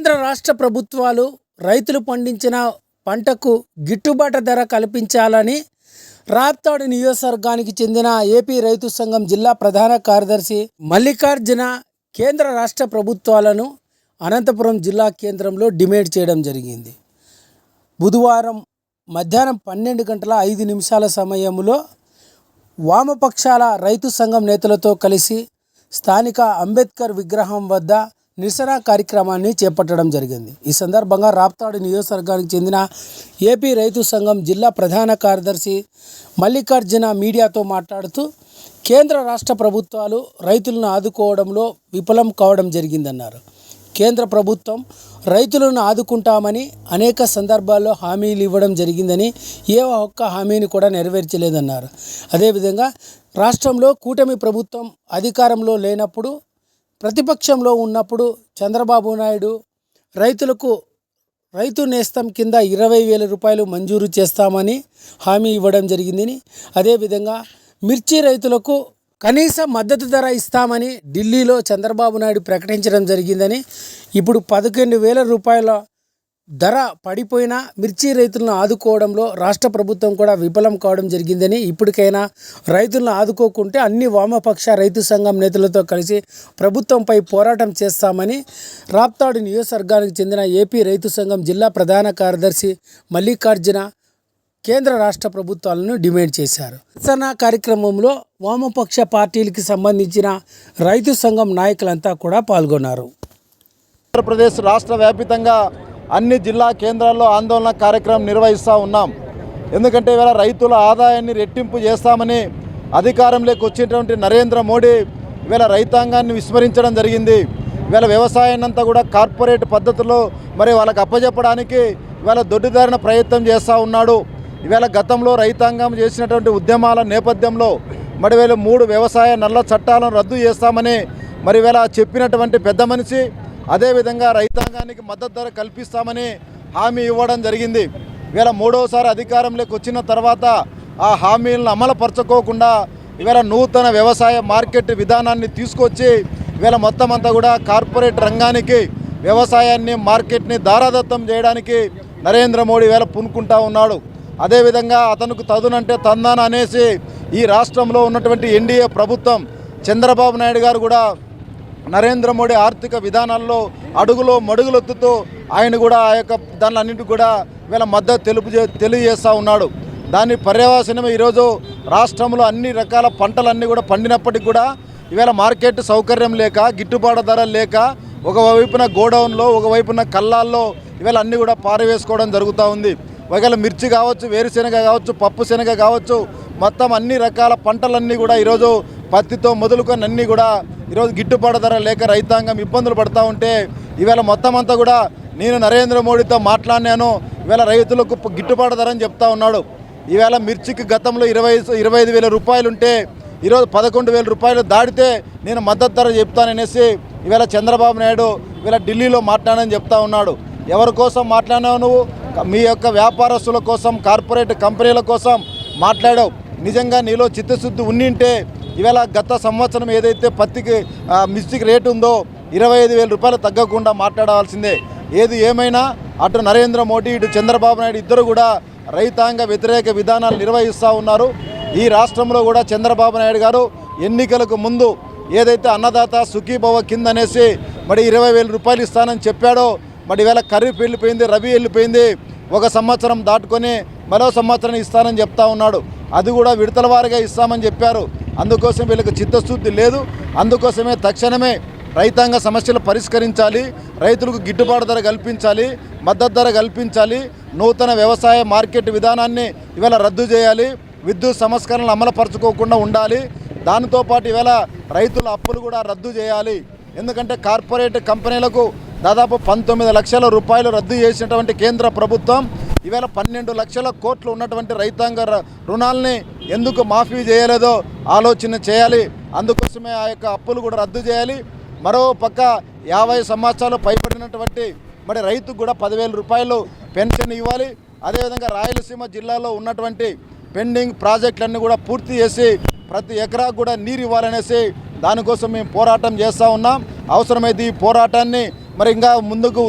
కేంద్ర రాష్ట్ర ప్రభుత్వాలు రైతులు పండించిన పంటకు గిట్టుబాటు ధర కల్పించాలని రాప్తాడు నియోజకవర్గానికి చెందిన ఏపీ రైతు సంఘం జిల్లా ప్రధాన కార్యదర్శి మల్లికార్జున కేంద్ర రాష్ట్ర ప్రభుత్వాలను అనంతపురం జిల్లా కేంద్రంలో డిమాండ్ చేయడం జరిగింది. బుధవారం మధ్యాహ్నం 12:05 సమయంలో వామపక్షాల రైతు సంఘం నేతలతో కలిసి స్థానిక అంబేద్కర్ విగ్రహం వద్ద నిరసన కార్యక్రమాన్ని చేపట్టడం జరిగింది. ఈ సందర్భంగా రాప్తాడు నియోజకవర్గానికి చెందిన ఏపీ రైతు సంఘం జిల్లా ప్రధాన కార్యదర్శి మల్లికార్జున మీడియాతో మాట్లాడుతూ కేంద్ర రాష్ట్ర ప్రభుత్వాలు రైతులను ఆదుకోవడంలో విఫలం కావడం జరిగిందన్నారు. కేంద్ర ప్రభుత్వం రైతులను ఆదుకుంటామని అనేక సందర్భాల్లో హామీలు ఇవ్వడం జరిగిందని ఏ ఒక్క హామీని కూడా నెరవేర్చలేదన్నారు. అదేవిధంగా రాష్ట్రంలో కూటమి ప్రభుత్వం అధికారంలో లేనప్పుడు, ప్రతిపక్షంలో ఉన్నప్పుడు చంద్రబాబు నాయుడు రైతు నేస్తం కింద 20,000 రూపాయలు మంజూరు చేస్తామని హామీ ఇవ్వడం జరిగిందని, అదేవిధంగా మిర్చి రైతులకు కనీస మద్దతు ధర ఇస్తామని ఢిల్లీలో చంద్రబాబు నాయుడు ప్రకటించడం జరిగిందని, ఇప్పుడు 11,000 రూపాయల ధర పడిపోయిన మిర్చి రైతులను ఆదుకోవడంలో రాష్ట్ర ప్రభుత్వం కూడా విఫలం కావడం జరిగిందని, ఇప్పటికైనా రైతులను ఆదుకోకుంటే అన్ని వామపక్ష రైతు సంఘం నేతలతో కలిసి ప్రభుత్వంపై పోరాటం చేస్తామని రాప్తాడు నియోజకవర్గానికి చెందిన ఏపీ రైతు సంఘం జిల్లా ప్రధాన కార్యదర్శి మల్లికార్జున కేంద్ర రాష్ట్ర ప్రభుత్వాలను డిమాండ్ చేశారు. నిరసన కార్యక్రమంలో వామపక్ష పార్టీలకు సంబంధించిన రైతు సంఘం నాయకులంతా కూడా పాల్గొన్నారు. ఆంధ్రప్రదేశ్ రాష్ట్ర వ్యాపితంగా అన్ని జిల్లా కేంద్రాల్లో ఆందోళన కార్యక్రమం నిర్వహిస్తూ ఉన్నాం. ఎందుకంటే ఇవాళ రైతుల ఆదాయాన్ని రెట్టింపు చేస్తామని అధికారంలోకి వచ్చినటువంటి నరేంద్ర మోడీ ఇవాళ రైతాంగాన్ని విస్మరించడం జరిగింది. ఇవాళ వ్యవసాయాన్ని అంతా కూడా కార్పొరేట్ పద్ధతిలో మరి వాళ్ళకి అప్పచెప్పడానికి ఇవాళ దొడ్డిదారిన ప్రయత్నం చేస్తూ ఉన్నాడు. ఇవాళ గతంలో రైతాంగం చేసినటువంటి ఉద్యమాల నేపథ్యంలో మరి వీళ్ళు 3 వ్యవసాయ నల్ల చట్టాలను రద్దు చేస్తామని మరి ఇవాళ చెప్పినటువంటి పెద్ద మనిషి, అదేవిధంగా రైతాంగానికి మద్దతు ధర కల్పిస్తామని హామీ ఇవ్వడం జరిగింది. ఇవాళ 3వసారి అధికారంలోకి వచ్చిన తర్వాత ఆ హామీలను అమలుపరచుకోకుండా ఇవాళ నూతన వ్యవసాయ మార్కెట్ విధానాన్ని తీసుకొచ్చి ఇవాళ మొత్తం అంతా కూడా కార్పొరేట్ రంగానికి వ్యవసాయాన్ని మార్కెట్ని దారాదత్తం చేయడానికి నరేంద్ర మోడీ ఇవాళ పూనుకుంటా ఉన్నాడు. అదేవిధంగా అతనికి తదునంటే తందాన అనేసి ఈ రాష్ట్రంలో ఉన్నటువంటి ఎన్డీఏ ప్రభుత్వం చంద్రబాబు నాయుడు గారు కూడా నరేంద్ర మోడీ ఆర్థిక విధానాల్లో అడుగులో మడుగులొత్తుతూ ఆయన కూడా ఆ యొక్క దానిలన్నింటికి కూడా ఇవాళ మద్దతు తెలియజేస్తూ ఉన్నాడు. దాని పర్యవసానమే ఈరోజు రాష్ట్రంలో అన్ని రకాల పంటలన్నీ కూడా పండినప్పటికీ కూడా ఇవాళ మార్కెట్ సౌకర్యం లేక, గిట్టుబాటు ధర లేక, ఒకవైపున గోడౌన్లో, ఒకవైపున కల్లాల్లో ఇవాళ అన్నీ కూడా పారవేసుకోవడం జరుగుతూ ఉంది. ఒకవేళ మిర్చి కావచ్చు, వేరుశెనగ కావచ్చు, పప్పు శనగ కావచ్చు, మొత్తం అన్ని రకాల పంటలన్నీ కూడా ఈరోజు పత్తితో మొదలుకొని అన్నీ కూడా ఈరోజు గిట్టుబాటు ధర లేక రైతాంగం ఇబ్బందులు పడుతూ ఉంటే ఇవాళ మొత్తం అంతా కూడా నేను నరేంద్ర మోడీతో మాట్లాడినాను, ఇవాళ రైతులకు గిట్టుబాటు ధర అని చెప్తా ఉన్నాడు. ఈవేళ మిర్చికి గతంలో 25,000 రూపాయలు ఉంటే ఈరోజు 11,000 రూపాయలు దాటితే నేను మద్దతు ధర చెప్తాననేసి ఇవాళ చంద్రబాబు నాయుడు ఇవాళ ఢిల్లీలో మాట్లాడని చెప్తా ఉన్నాడు. ఎవరి కోసం మాట్లాడినావు నువ్వు? మీ యొక్క వ్యాపారస్తుల కోసం, కార్పొరేట్ కంపెనీల కోసం మాట్లాడావు. నిజంగా నీలో చిత్తశుద్ధి ఉండింటే ఇవాళ గత సంవత్సరం ఏదైతే పత్తికి మిర్చికి రేటు ఉందో 25,000 రూపాయలు తగ్గకుండా మాట్లాడాల్సిందే. ఏది ఏమైనా అటు నరేంద్ర మోడీ, ఇటు చంద్రబాబు నాయుడు ఇద్దరు కూడా రైతాంగ వ్యతిరేక విధానాలు నిర్వహిస్తూ ఉన్నారు. ఈ రాష్ట్రంలో కూడా చంద్రబాబు నాయుడు గారు ఎన్నికలకు ముందు ఏదైతే అన్నదాత సుఖీభవ కింద అనేసి మరి 20,000 రూపాయలు ఇస్తానని చెప్పాడో మరి ఇవాళ ఖరీఫ్ వెళ్ళిపోయింది, రబీ వెళ్ళిపోయింది, ఒక సంవత్సరం దాటుకొని మరో సంవత్సరం ఇస్తానని చెప్తా ఉన్నాడు. అది కూడా విడతల వారీగా ఇస్తామని చెప్పారు. అందుకోసం వీళ్ళకి చిత్తశుద్ధి లేదు. అందుకోసమే తక్షణమే రైతాంగ సమస్యలు పరిష్కరించాలి, రైతులకు గిట్టుబాటు ధర కల్పించాలి, మద్దతు ధర కల్పించాలి, నూతన వ్యవసాయ మార్కెట్ విధానాన్ని ఇవాళ రద్దు చేయాలి, విద్యుత్ సంస్కరణలు అమలుపరచుకోకుండా ఉండాలి. దానితో పాటు ఇవాళ రైతుల అప్పులు కూడా రద్దు చేయాలి. ఎందుకంటే కార్పొరేట్ కంపెనీలకు దాదాపు 19 లక్షల రూపాయలు రద్దు చేసినటువంటి కేంద్ర ప్రభుత్వం ఇవాళ 12 లక్షల కోట్లు ఉన్నటువంటి రైతాంగ రుణాలని ఎందుకు మాఫీ చేయలేదో ఆలోచన చేయాలి. అందుకోసమే ఆ యొక్క అప్పులు కూడా రద్దు చేయాలి. మరో పక్క 50 సంవత్సరాలు పైబడినటువంటి మరి రైతుకు కూడా 10,000 రూపాయలు పెన్షన్ ఇవ్వాలి. అదేవిధంగా రాయలసీమ జిల్లాలో ఉన్నటువంటి పెండింగ్ ప్రాజెక్టులన్నీ కూడా పూర్తి చేసి ప్రతి ఎకరాకు కూడా నీరు ఇవ్వాలనేసి దానికోసం మేము పోరాటం చేస్తూ ఉన్నాం. అవసరమైతే ఈ పోరాటాన్ని మరి ఇంకా ముందుకు